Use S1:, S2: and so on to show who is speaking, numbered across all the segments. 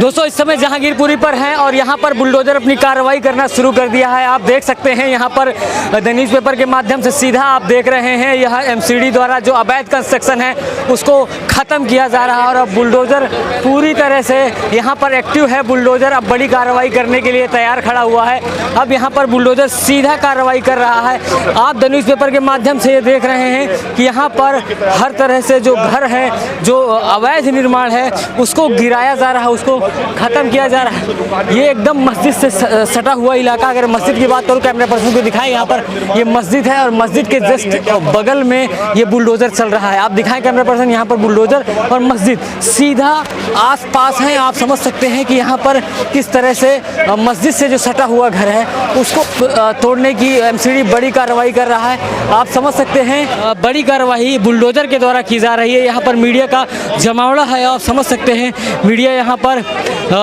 S1: दोस्तों इस समय जहांगीरपुरी पर हैं और यहाँ पर बुलडोजर अपनी कार्रवाई करना शुरू कर दिया है। आप देख सकते हैं यहाँ पर द न्यूज़पेपर के माध्यम से सीधा आप देख रहे हैं यह एमसीडी द्वारा जो अवैध कंस्ट्रक्शन है उसको ख़त्म किया जा रहा है और अब बुलडोजर पूरी तरह से यहाँ पर एक्टिव है। बुलडोजर अब बड़ी कार्रवाई करने के लिए तैयार खड़ा हुआ है। अब यहाँ पर बुलडोजर सीधा कार्रवाई कर रहा है। आप द न्यूज़पेपर के माध्यम से ये देख रहे हैं कि यहाँ पर हर तरह से जो घर है, जो अवैध निर्माण है, उसको गिराया जा रहा है, उसको ख़त्म किया जा रहा है। ये एकदम मस्जिद से सटा हुआ इलाका, अगर मस्जिद की बात करूँ कैमरा पर्सन को दिखाएं, यहाँ पर ये मस्जिद है और मस्जिद के जस्ट बगल में ये बुलडोज़र चल रहा है। आप दिखाएं कैमरा पर्सन, यहाँ पर बुलडोज़र और मस्जिद सीधा आस-पास हैं। आप समझ सकते हैं कि यहाँ पर किस तरह से मस्जिद से जो सटा हुआ घर है उसको तोड़ने की एमसीडी बड़ी कार्रवाई कर रहा है। आप समझ सकते हैं बड़ी कार्रवाई बुलडोज़र के द्वारा की जा रही है। यहाँ पर मीडिया का जमावड़ा है, आप समझ सकते हैं मीडिया यहाँ पर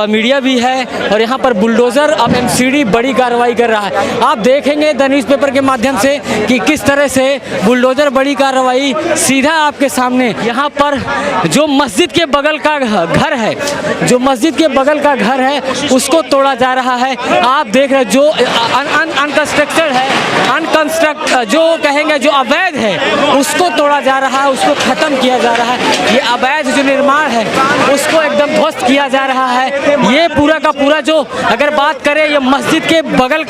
S1: मीडिया भी है और यहाँ पर बुलडोज़र अब एमसीडी बड़ी कार्रवाई कर रहा है। आप देखेंगे द न्यूज़पेपर के माध्यम से कि किस तरह से बुलडोज़र बड़ी कार्रवाई सीधा आपके सामने यहाँ पर जो मस्जिद के बगल का घर है, जो मस्जिद के बगल का घर है उसको तोड़ा जा रहा है। आप देख रहे जो अनकंस्ट्रक्टेड है, जो कहेंगे जो अवैध है उसको तोड़ा जा रहा है, उसको ख़त्म किया जा रहा है। ये अवैध जो निर्माण है उसको एकदम ध्वस्त किया जा रहा है। ये पूरा का पूरा जो अगर बात करें ये मस्जिद के बगल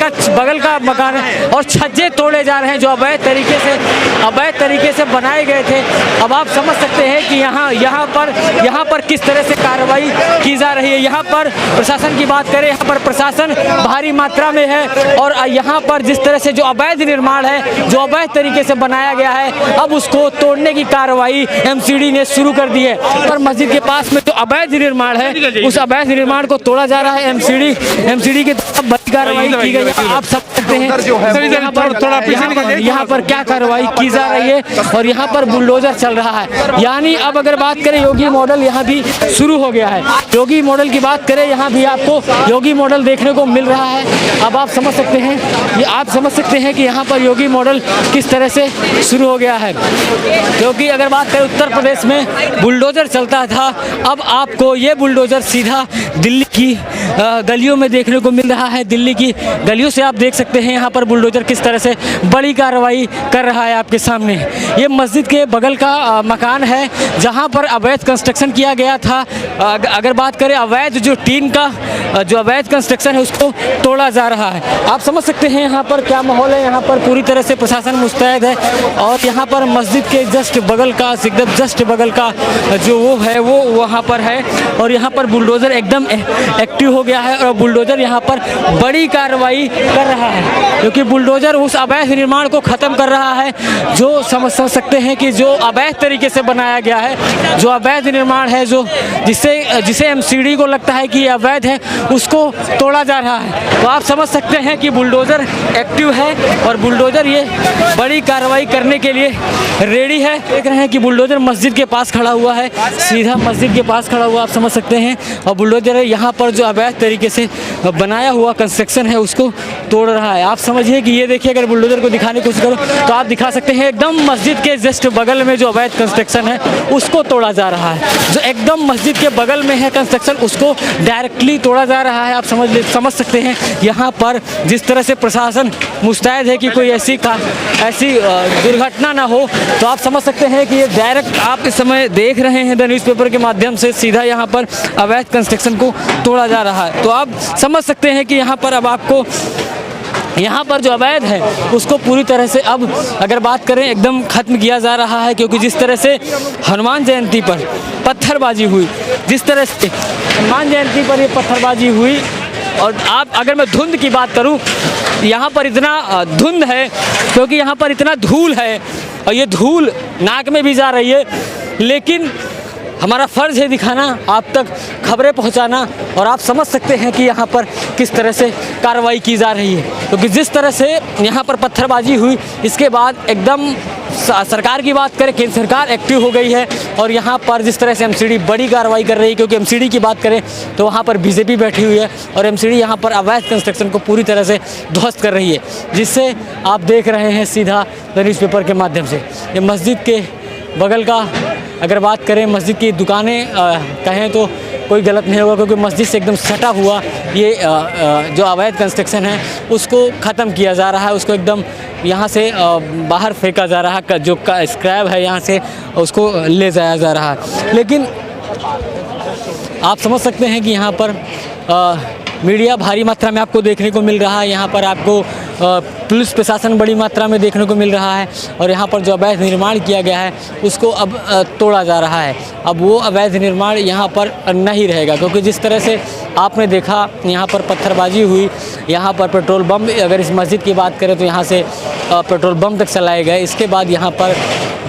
S1: का मकान है और छज्जे तोड़े जा रहे हैं जो अवैध तरीके से बनाए गए थे। अब आप समझ सकते हैं कि यहाँ पर किस तरह से कार्रवाई की जा रही है। यहाँ पर प्रशासन की बात करें, यहाँ पर प्रशासन भारी मात्रा में है और यहाँ पर जिस तरह से जो अवैध निर्माण है, जो अवैध तरीके से बनाया गया है, अब उसको तोड़ने की कार्रवाई एमसीडी ने शुरू कर दी है। और मस्जिद के पास में जो अवैध निर्माण है उस अवैध निर्माण को तोड़ा जा रहा है। एमसीडी की बड़ी कार्रवाई की गई है। आप सब सकते हैं यहाँ पर क्या कार्रवाई की जा रही है और यहाँ पर बुलडोजर चल रहा है। यानी अब अगर बात करें योगी मॉडल यहाँ भी शुरू हो गया है। योगी मॉडल की बात करें, यहाँ भी आपको योगी मॉडल देखने को मिल रहा है। अब आप समझ सकते हैं कि यहाँ पर योगी मॉडल किस तरह से शुरू हो गया है। क्योंकि अगर बात करें उत्तर प्रदेश में बुलडोजर चलता था, अब आपको ये बुलडोजर सीधा दिल्ली की गलियों में देखने को मिल रहा है। दिल्ली की गलियों से आप देख सकते हैं यहाँ पर बुलडोजर किस तरह से बड़ी कार्रवाई कर रहा है आपके सामने। ये मस्जिद के बगल का मकान है जहाँ पर अवैध कंस्ट्रक्शन किया गया था। अगर बात करें अवैध जो टीन का जो अवैध कंस्ट्रक्शन है उसको तोड़ा जा रहा है। आप समझ सकते हैं यहाँ पर क्या माहौल है। यहाँ पर पूरी तरह से प्रशासन मुस्तैद है और यहाँ पर मस्जिद के जस्ट बगल का जो वो है वो वहाँ पर है और यहाँ पर बुलडोज़र एकदम एक्टिव हो गया है और बुलडोज़र यहाँ पर बड़ी कार्रवाई कर रहा है। क्योंकि बुलडोज़र उस अवैध निर्माण को ख़त्म कर रहा है जो समझ सकते हैं कि जो अवैध तरीके से बनाया गया है, जो अवैध निर्माण है, जो जिसे एमसीडी को लगता है कि ये अवैध है, उसको तोड़ा जा रहा है। तो आप समझ सकते हैं कि बुलडोज़र एक्टिव है और बुलडोज़र ये बड़ी कार्रवाई करने के लिए रेडी है। देख रहे हैं कि बुलडोज़र मस्जिद के पास खड़ा हुआ है, सीधा मस्जिद के पास खड़ा हुआ आप समझ सकते हैं और बुलडोज़र यहाँ पर जो अवैध तरीके से बनाया हुआ कंस्ट्रक्शन है उसको तोड़ रहा है। आप समझिए कि ये देखिए, अगर बुलडोज़र को दिखाने की कोशिश करो तो आप दिखा सकते हैं एकदम मस्जिद के जस्ट बगल में जो अवैध कंस्ट्रक्शन है उसको तोड़ा जा रहा है। जो एकदम मस्जिद के बगल में है कंस्ट्रक्शन उसको डायरेक्टली तोड़ा जा रहा है। आप समझ सकते हैं यहाँ पर जिस तरह से प्रशासन मुस्तैद है कि कोई ऐसी दुर्घटना ना हो। तो आप समझ सकते हैं कि ये डायरेक्ट आप इस समय देख रहे हैं द न्यूज़पेपर के माध्यम से सीधा यहाँ पर अवैध कंस्ट्रक्शन को तोड़ा जा रहा है। तो आप समझ सकते हैं कि यहाँ पर अब आपको यहाँ पर जो अवैध है उसको पूरी तरह से अब अगर बात करें एकदम ख़त्म किया जा रहा है। क्योंकि जिस तरह से हनुमान जयंती पर पत्थरबाजी हुई, जिस तरह से हनुमान जयंती पर ये पत्थरबाजी हुई और आप अगर मैं धुंध की बात करूँ, यहाँ पर इतना धुंध है क्योंकि यहाँ पर इतना धूल है और ये धूल नाक में भी जा रही है। लेकिन हमारा फ़र्ज़ है दिखाना, आप तक खबरें पहुंचाना और आप समझ सकते हैं कि यहाँ पर किस तरह से कार्रवाई की जा रही है। क्योंकि जिस तरह से यहाँ पर पत्थरबाजी हुई इसके बाद एकदम सरकार की बात करें, केंद्र सरकार एक्टिव हो गई है और यहाँ पर जिस तरह से एमसीडी बड़ी कार्रवाई कर रही है। क्योंकि एमसीडी की बात करें तो वहाँ पर बीजेपी बैठी हुई है और एमसीडी यहाँ पर अवैध कंस्ट्रक्शन को पूरी तरह से ध्वस्त कर रही है, जिससे आप देख रहे हैं सीधा द न्यूज़पेपर के माध्यम से। ये मस्जिद के बगल का अगर बात करें, मस्जिद की दुकानें कहें तो कोई गलत नहीं होगा, क्योंकि मस्जिद से एकदम सटा हुआ ये जो अवैध कंस्ट्रक्शन है उसको ख़त्म किया जा रहा है, उसको एकदम यहाँ से बाहर फेंका जा रहा है, जो स्क्रैप है यहाँ से उसको ले जाया जा रहा है। लेकिन आप समझ सकते हैं कि यहाँ पर मीडिया भारी मात्रा में आपको देखने को मिल रहा है, यहाँ पर आपको पुलिस प्रशासन बड़ी मात्रा में देखने को मिल रहा है, और यहाँ पर जो अवैध निर्माण किया गया है उसको अब तोड़ा जा रहा है। अब वो अवैध निर्माण यहाँ पर नहीं रहेगा, क्योंकि जिस तरह से आपने देखा यहाँ पर पत्थरबाजी हुई, यहाँ पर पेट्रोल बम, अगर इस मस्जिद की बात करें तो यहाँ से पेट्रोल बम तक चलाए गए। इसके बाद यहाँ पर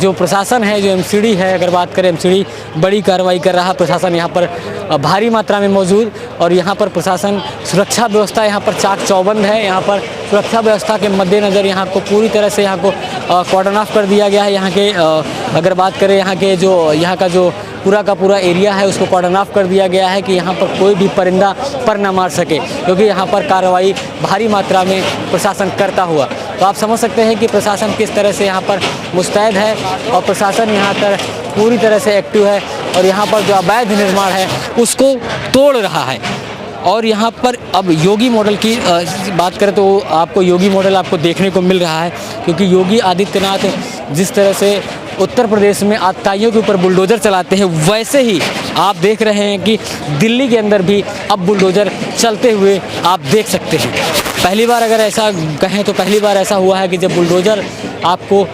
S1: जो प्रशासन है, जो एमसीडी है, अगर बात करें एमसीडी बड़ी कार्रवाई कर रहा है, प्रशासन यहाँ पर भारी मात्रा में मौजूद, और यहाँ पर प्रशासन सुरक्षा व्यवस्था यहाँ पर चाक चौबंद है। यहाँ पर सुरक्षा व्यवस्था के मद्देनज़र यहाँ को पूरी तरह से यहाँ को कॉर्डन ऑफ कर दिया गया है। यहाँ के अगर बात करें यहाँ का जो पूरा का पूरा एरिया है उसको कॉर्डन ऑफ कर दिया गया है कि यहाँ पर कोई भी परिंदा पर न मार सके, क्योंकि यहाँ पर कार्रवाई भारी मात्रा में प्रशासन करता हुआ। तो आप समझ सकते हैं कि प्रशासन किस तरह से यहाँ पर मुस्तैद है, और प्रशासन यहाँ पर पूरी तरह से एक्टिव है, और यहाँ पर जो अवैध निर्माण है उसको तोड़ रहा है। और यहाँ पर अब योगी मॉडल की बात करें तो आपको योगी मॉडल आपको देखने को मिल रहा है, क्योंकि योगी आदित्यनाथ जिस तरह से उत्तर प्रदेश में आतताइयों के ऊपर बुलडोज़र चलाते हैं, वैसे ही आप देख रहे हैं कि दिल्ली के अंदर भी अब बुलडोज़र चलते हुए आप देख सकते हैं। पहली बार अगर ऐसा कहें तो पहली बार ऐसा हुआ है कि जब बुलडोज़र आपको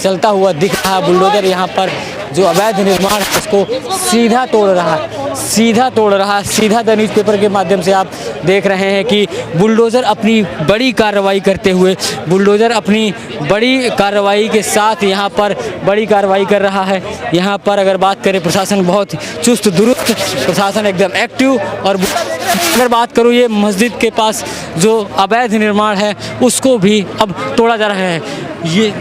S1: चलता हुआ दिख रहा है। बुलडोज़र यहाँ पर जो अवैध निर्माण है उसको सीधा तोड़ रहा है, सीधा तोड़ रहा है। सीधा द न्यूज़पेपर के माध्यम से आप देख रहे हैं कि बुलडोज़र अपनी बड़ी कार्रवाई करते हुए, बुलडोज़र अपनी बड़ी कार्रवाई के साथ यहाँ पर बड़ी कार्रवाई कर रहा है। यहाँ पर अगर बात करें प्रशासन बहुत चुस्त दुरुस्त, प्रशासन एकदम एक्टिव। और अगर बात करूँ ये मस्जिद के पास जो अवैध निर्माण है उसको भी अब तोड़ा जा रहा है। ये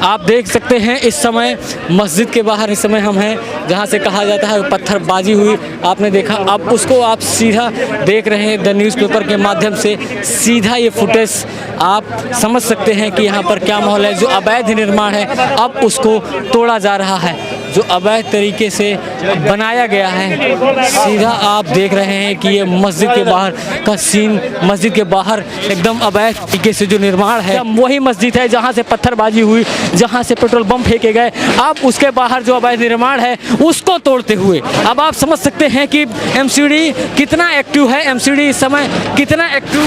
S1: आप देख सकते हैं इस समय मस्जिद के बाहर इस समय हम हैं, जहां से कहा जाता है पत्थरबाजी हुई, आपने देखा। अब उसको आप सीधा देख रहे हैं द न्यूज़पेपर के माध्यम से, सीधा ये फुटेज आप समझ सकते हैं कि यहाँ पर क्या माहौल है। जो अवैध निर्माण है अब उसको तोड़ा जा रहा है, जो अवैध तरीके से बनाया गया है। सीधा आप देख रहे हैं कि ये मस्जिद के बाहर का सीन, मस्जिद के बाहर एकदम अवैध तरीके से जो निर्माण है, वही मस्जिद है जहां से पत्थरबाजी हुई, जहां से पेट्रोल बम फेंके गए। अब उसके बाहर जो अवैध निर्माण है उसको तोड़ते हुए अब आप समझ सकते हैं कि एमसीडी कितना एक्टिव है, एमसीडी इस समय कितना एक्टिव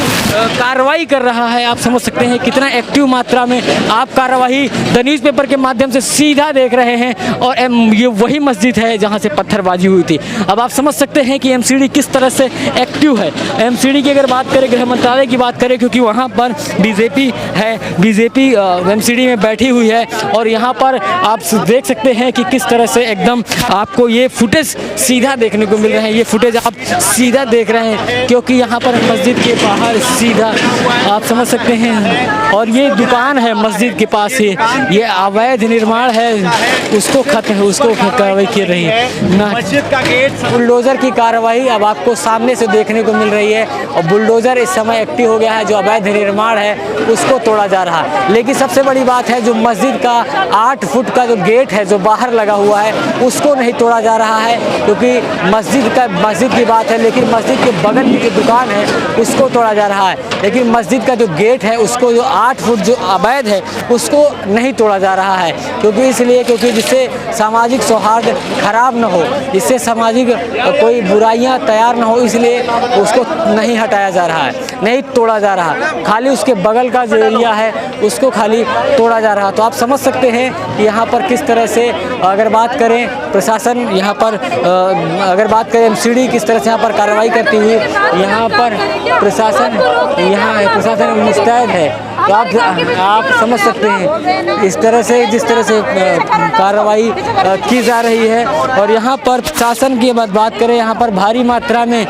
S1: कार्रवाई कर रहा है। आप समझ सकते हैं कितना एक्टिव मात्रा में आप कार्रवाई द न्यूज़पेपर के माध्यम से सीधा देख रहे हैं। और ये वही मस्जिद है जहां से पत्थरबाजी हुई थी। अब आप समझ सकते हैं कि एमसीडी किस तरह से एक्टिव है। एमसीडी की अगर बात करें, गृह मंत्रालय की बात करें, क्योंकि वहां पर बीजेपी है, बीजेपी एमसीडी में बैठी हुई है। और यहाँ पर आप देख सकते हैं कि किस तरह से एकदम आपको ये फुटेज सीधा देखने को मिल रहे हैं। ये फुटेज आप सीधा देख रहे हैं, क्योंकि यहाँ पर मस्जिद के बाहर सीधा आप समझ सकते हैं। और ये दुकान है मस्जिद के पास ही, ये अवैध निर्माण है उसको खत्म, उसको कार्रवाई की रही है ना। मस्जिद का गेट बुलडोज़र की कार्रवाई अब आपको सामने से देखने को मिल रही है, और बुलडोज़र इस समय एक्टिव हो गया है। जो अवैध निर्माण है उसको तोड़ा जा रहा है। लेकिन सबसे बड़ी बात है, जो मस्जिद का 8 फुट का जो गेट है जो बाहर लगा हुआ है उसको नहीं तोड़ा जा रहा है, क्योंकि मस्जिद की बात है। लेकिन मस्जिद के बगल की जो दुकान है उसको तोड़ा जा रहा है। लेकिन मस्जिद का जो गेट है उसको, जो 8 फुट जो अवैध है उसको नहीं तोड़ा जा रहा है। क्योंकि जिससे सामाजिक सौहार्द खराब न हो, इससे सामाजिक कोई बुराइयां तैयार न हो, इसलिए उसको नहीं हटाया जा रहा है, नहीं तोड़ा जा रहा। खाली उसके बगल का जो एरिया है उसको खाली तोड़ा जा रहा। तो आप समझ सकते हैं कि यहाँ पर किस तरह से अगर बात करें प्रशासन, यहाँ पर अगर बात करें एमसीडी किस तरह से यहाँ पर कार्रवाई करती हुई, यहाँ पर प्रशासन मुस्तैद है। तो आप समझ सकते हैं इस तरह से जिस तरह से कार्रवाई की जा रही है। और यहाँ पर प्रशासन की बात करें, यहाँ पर भारी मात्रा में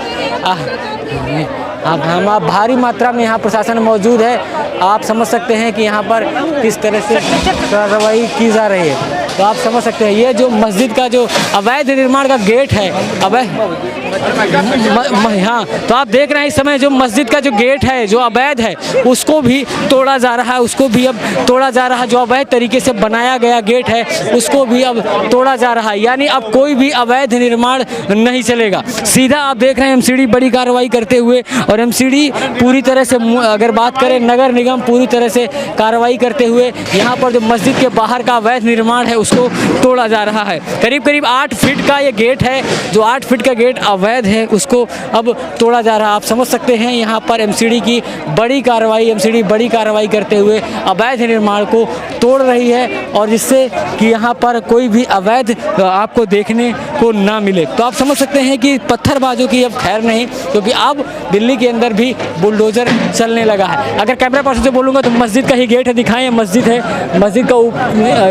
S1: भारी मात्रा में यहाँ प्रशासन मौजूद है। आप समझ सकते हैं कि यहाँ पर किस तरह से कार्रवाई की जा रही है। तो आप समझ सकते हैं ये जो मस्जिद का जो अवैध निर्माण का गेट है, हाँ, तो आप देख रहे हैं इस समय जो मस्जिद का जो गेट है जो अवैध है उसको भी तोड़ा जा रहा है, उसको भी अब तोड़ा जा रहा है। जो अवैध तरीके से बनाया गया गेट है उसको भी अब तोड़ा जा रहा है, यानी अब कोई भी अवैध निर्माण नहीं चलेगा। सीधा आप देख रहे हैं एमसीडी बड़ी कार्रवाई करते हुए, और एमसीडी पूरी तरह से, अगर बात करें नगर निगम पूरी तरह से कार्रवाई करते हुए यहाँ पर जो मस्जिद के बाहर का अवैध निर्माण है उसको तोड़ा जा रहा है। करीब करीब 8 फीट का ये गेट है, जो 8 फीट का गेट अवैध है उसको अब तोड़ा जा रहा है। आप समझ सकते हैं यहाँ पर एमसीडी की बड़ी कार्रवाई, एमसीडी बड़ी कार्रवाई करते हुए अवैध निर्माण को तोड़ रही है, और जिससे कि यहाँ पर कोई भी अवैध आपको देखने को ना मिले। तो आप समझ सकते हैं कि पत्थरबाजों की अब खैर नहीं, क्योंकि अब दिल्ली के अंदर भी बुलडोज़र चलने लगा है। अगर कैमरा पर्सन से बोलूँगा तो मस्जिद का ही गेट है, दिखाएं, मस्जिद है, मस्जिद का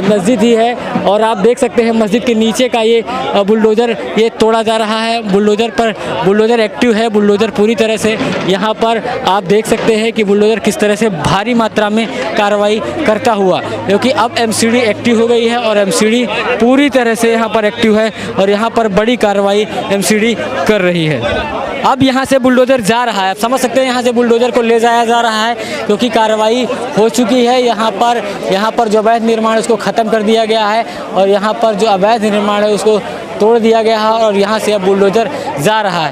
S1: मस्जिद ही है, और आप देख सकते हैं मस्जिद के नीचे का ये बुलडोज़र ये तोड़ा जा रहा है। बुलडोज़र एक्टिव है, बुलडोज़र पूरी तरह से यहाँ पर आप देख सकते हैं कि बुलडोज़र किस तरह से भारी मात्रा में कार्रवाई करता हुआ, क्योंकि अब एमसीडी एक्टिव हो गई है और एमसीडी पूरी तरह से यहाँ पर एक्टिव है और यहाँ पर बड़ी कार्रवाई एमसीडी कर रही है। अब यहाँ से बुलडोज़र जा रहा है, आप समझ सकते हैं यहाँ से बुलडोज़र को ले जाया जा रहा है, क्योंकि कार्रवाई हो चुकी है। यहाँ पर जो अवैध निर्माण है उसको ख़त्म कर दिया गया है, और यहाँ पर जो अवैध निर्माण है उसको तोड़ दिया गया है, और यहाँ से अब बुलडोज़र जा रहा है।